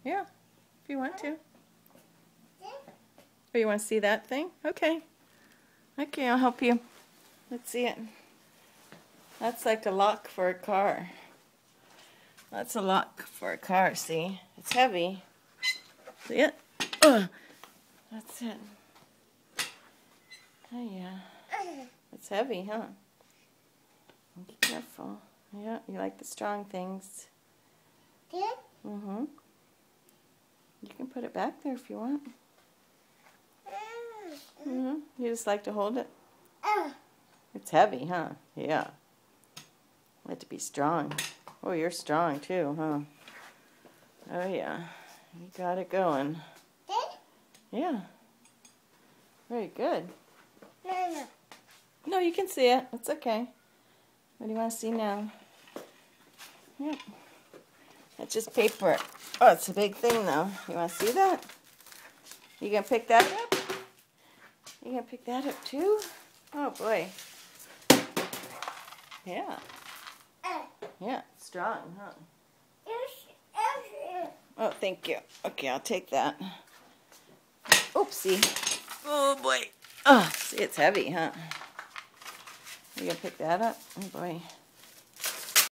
Yeah, if you want to. Oh, you want to see that thing? Okay. Okay, I'll help you. Let's see it. That's like a lock for a car. That's a lock for a car, see? It's heavy. See it? That's it. Oh, yeah. It's heavy, huh? Be careful. Yeah, you like the strong things. Yeah? Mm-hmm. You can put it back there if you want. Mm-hmm. You just like to hold it? It's heavy, huh? Yeah. Like to be strong. Oh, you're strong too, huh? Oh, yeah. You got it going. Yeah. Very good. No, you can see it. It's okay. What do you want to see now? Yep. That's just paper. Oh, it's a big thing, though. You want to see that? You gonna pick that up? You gonna pick that up, too? Oh, boy. Yeah. Yeah, strong, huh? Oh, thank you. Okay, I'll take that. Oopsie. Oh, boy. Oh, see, it's heavy, huh? You gonna pick that up? Oh, boy.